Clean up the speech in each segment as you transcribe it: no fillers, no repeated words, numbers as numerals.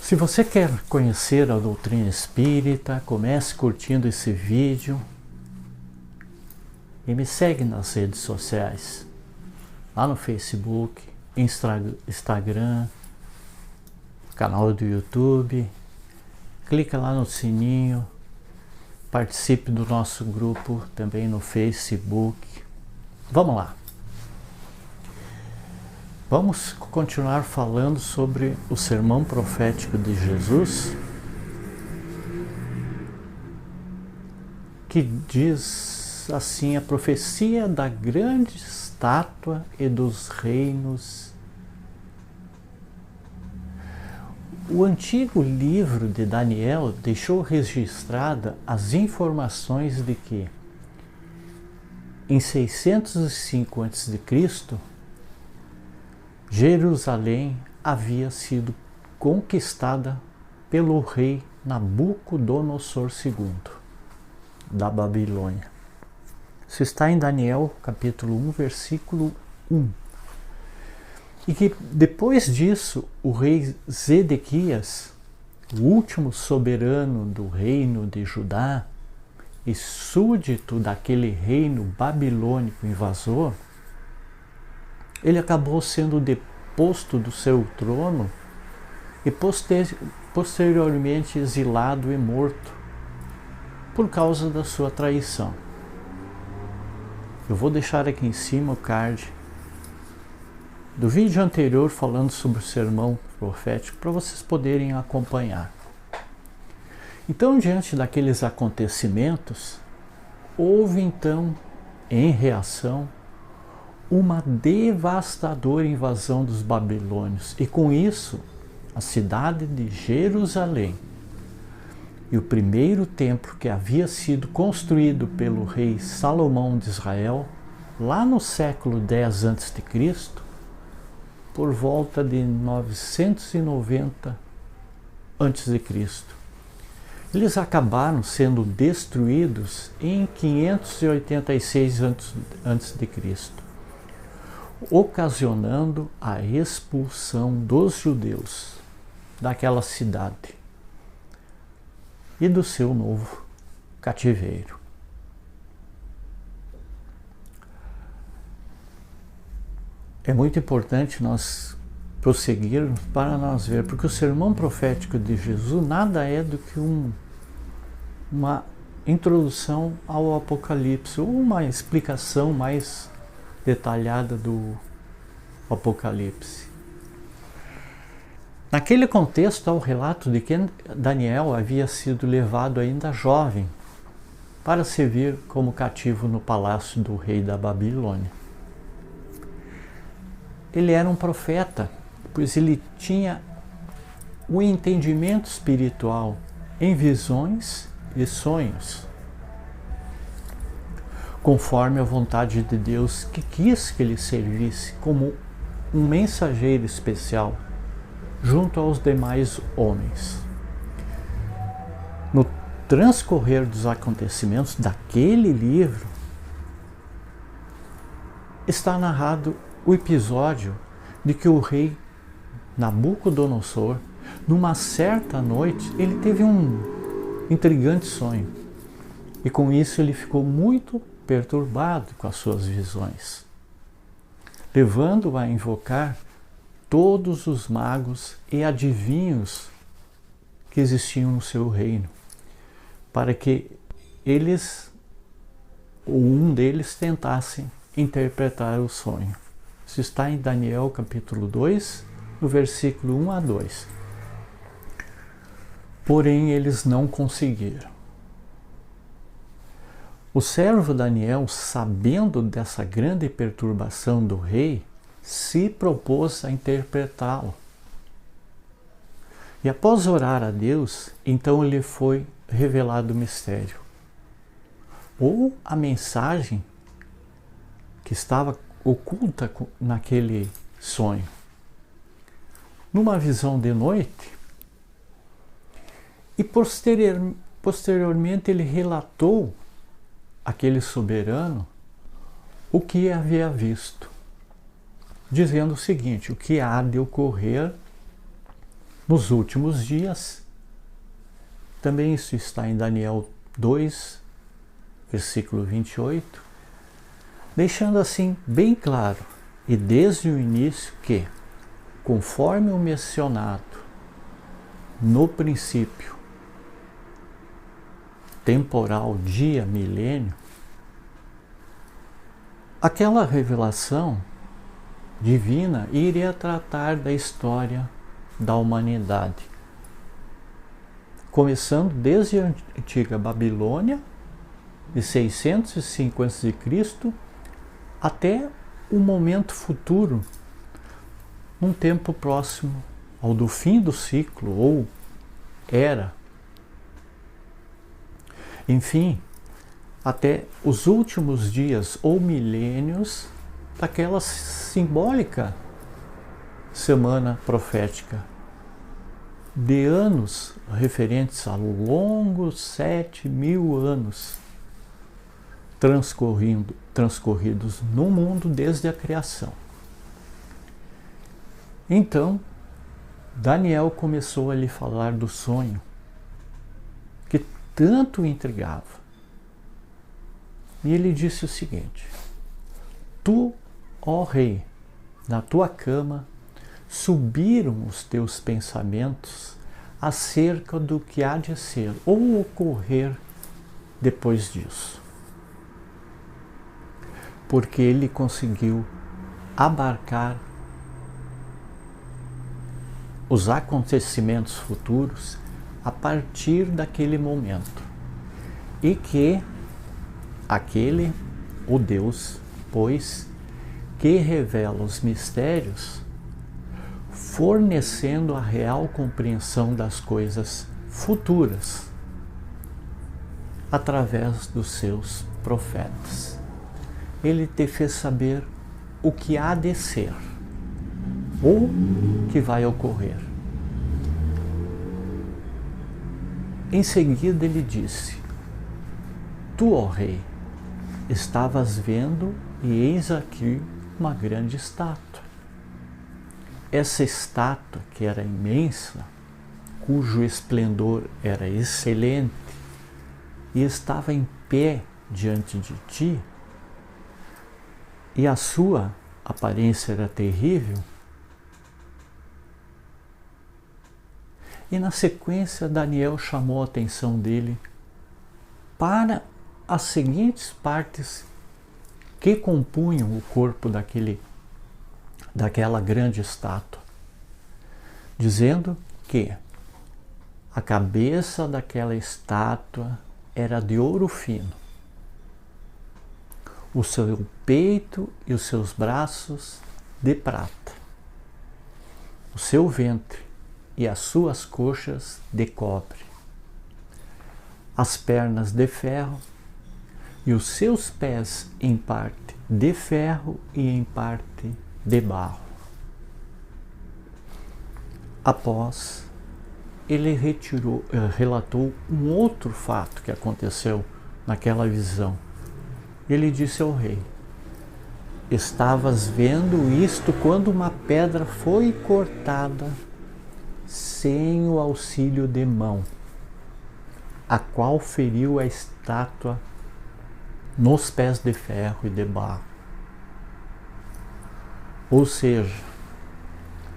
Se você quer conhecer a doutrina espírita, comece curtindo esse vídeo e me segue nas redes sociais, lá no Facebook, Instagram, canal do YouTube. Clica lá no sininho, participe do nosso grupo também no Facebook. Vamos lá. Vamos continuar falando sobre o sermão profético de Jesus, que diz assim: a profecia da grande estátua e dos reinos. O antigo livro de Daniel deixou registrada as informações de que, em 605 a.C., Jerusalém havia sido conquistada pelo rei Nabucodonosor II, da Babilônia. Isso está em Daniel, capítulo 1, versículo 1. E que depois disso, o rei Zedequias, o último soberano do reino de Judá e súdito daquele reino babilônico invasor, ele acabou sendo deposto do seu trono e posteriormente exilado e morto por causa da sua traição. Eu vou deixar aqui em cima o card do vídeo anterior falando sobre o sermão profético para vocês poderem acompanhar. Então, diante daqueles acontecimentos, houve então, em reação, uma devastadora invasão dos babilônios, e com isso a cidade de Jerusalém e o primeiro templo, que havia sido construído pelo rei Salomão de Israel lá no século 10 a.C., por volta de 990 a.C. Eles acabaram sendo destruídos em 586 a.C., ocasionando a expulsão dos judeus daquela cidade e do seu novo cativeiro. É muito importante nós prosseguirmos para nós ver, porque o sermão profético de Jesus nada é do que uma introdução ao Apocalipse, ou uma explicação mais detalhada do Apocalipse. Naquele contexto, há o relato de que Daniel havia sido levado ainda jovem para servir como cativo no palácio do rei da Babilônia. Ele era um profeta, pois ele tinha o entendimento espiritual em visões e sonhos, conforme a vontade de Deus, que quis que ele servisse como um mensageiro especial junto aos demais homens. No transcorrer dos acontecimentos daquele livro, está narrado o episódio de que o rei Nabucodonosor, numa certa noite, ele teve um intrigante sonho, e com isso ele ficou muito perturbado com as suas visões, levando-o a invocar todos os magos e adivinhos que existiam no seu reino, para que eles, ou um deles, tentassem interpretar o sonho. Isso está em Daniel capítulo 2, no versículo 1 a 2. Porém, eles não conseguiram. O servo Daniel, sabendo dessa grande perturbação do rei, se propôs a interpretá-lo. E após orar a Deus, então lhe foi revelado o mistério, ou a mensagem que estava oculta naquele sonho. Numa visão de noite, e posteriormente ele relatou àquele soberano o que havia visto, dizendo o seguinte: o que há de ocorrer nos últimos dias, também isso está em Daniel 2, versículo 28, deixando assim bem claro, e desde o início, que, conforme o mencionado no princípio, temporal, dia, milênio, aquela revelação divina iria tratar da história da humanidade, começando desde a antiga Babilônia, de 605 a.C., até o momento futuro, num tempo próximo ao do fim do ciclo, ou era. Enfim, até os últimos dias ou milênios daquela simbólica semana profética, de anos referentes a longos 7.000 anos transcorridos no mundo desde a criação. Então, Daniel começou a lhe falar do sonho que tanto o intrigava. E ele disse o seguinte: Tu, ó rei, na tua cama subiram os teus pensamentos acerca do que há de ser ou ocorrer depois disso. Porque ele conseguiu abarcar os acontecimentos futuros a partir daquele momento. E que aquele, o Deus, pois, que revela os mistérios, fornecendo a real compreensão das coisas futuras através dos seus profetas. Ele te fez saber o que há de ser ou que vai ocorrer. Em seguida ele disse: Tu, ó rei, estavas vendo, e eis aqui uma grande estátua. Essa estátua, que era imensa, cujo esplendor era excelente, e estava em pé diante de ti, e a sua aparência era terrível. E na sequência, Daniel chamou a atenção dele para as seguintes partes que compunham o corpo daquela grande estátua, dizendo que a cabeça daquela estátua era de ouro fino, o seu peito e os seus braços de prata, o seu ventre e as suas coxas de cobre, as pernas de ferro e os seus pés em parte de ferro e em parte de barro. Após, ele relatou um outro fato que aconteceu naquela visão. Ele disse ao rei: Estavas vendo isto quando uma pedra foi cortada sem o auxílio de mão, a qual feriu a estátua nos pés de ferro e de barro. Ou seja,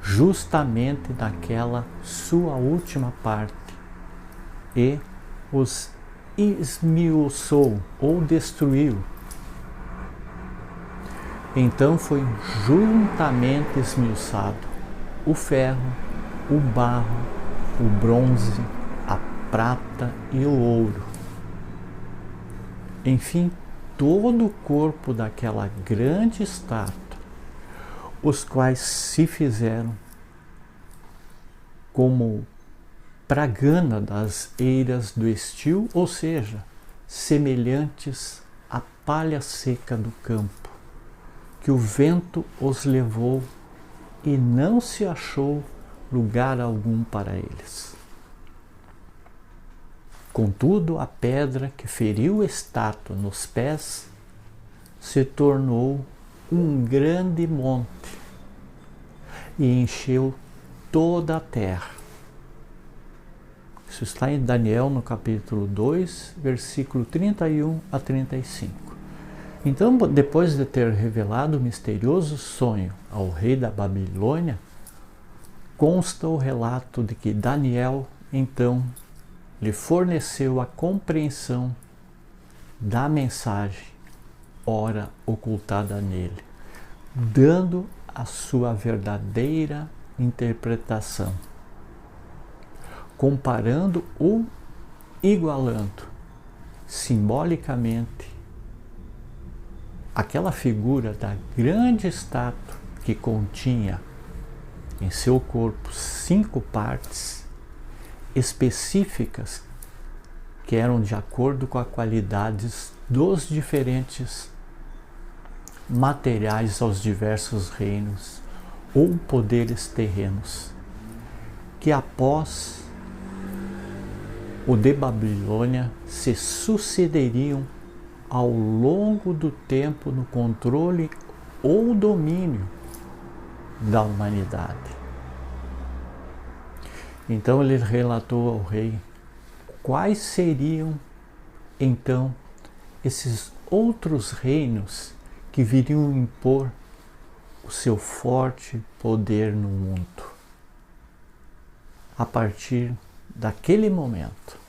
justamente naquela sua última parte, e os esmiuçou ou destruiu. Então foi juntamente esmiuçado o ferro, o barro, o bronze, a prata e o ouro. Enfim, todo o corpo daquela grande estátua, os quais se fizeram como pragana das eiras do estio, ou seja, semelhantes à palha seca do campo, que o vento os levou e não se achou lugar algum para eles. Contudo, a pedra que feriu a estátua nos pés se tornou um grande monte e encheu toda a terra, Isso está em Daniel, no capítulo 2, versículo 31 a 35. Então, depois de ter revelado o misterioso sonho ao rei da Babilônia, consta o relato de que Daniel, então, lhe forneceu a compreensão da mensagem ora ocultada nele, dando a sua verdadeira interpretação, comparando ou igualando simbolicamente aquela figura da grande estátua que continha em seu corpo 5 partes específicas que eram de acordo com as qualidades dos diferentes materiais aos diversos reinos ou poderes terrenos, que após o de Babilônia se sucederiam ao longo do tempo no controle ou domínio da humanidade. Então ele relatou ao rei quais seriam então esses outros reinos que viriam impor o seu forte poder no mundo a partir daquele momento,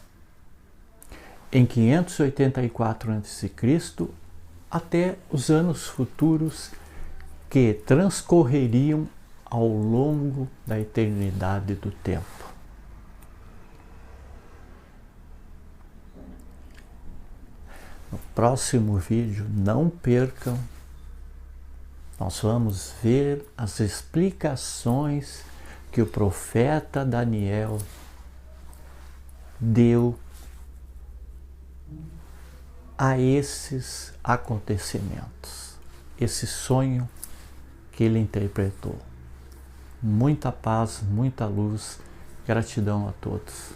em 584 a.C., até os anos futuros que transcorreriam ao longo da eternidade do tempo. No próximo vídeo, não percam, nós vamos ver as explicações que o profeta Daniel deu a esses acontecimentos, esse sonho que ele interpretou. Muita paz, muita luz, gratidão a todos.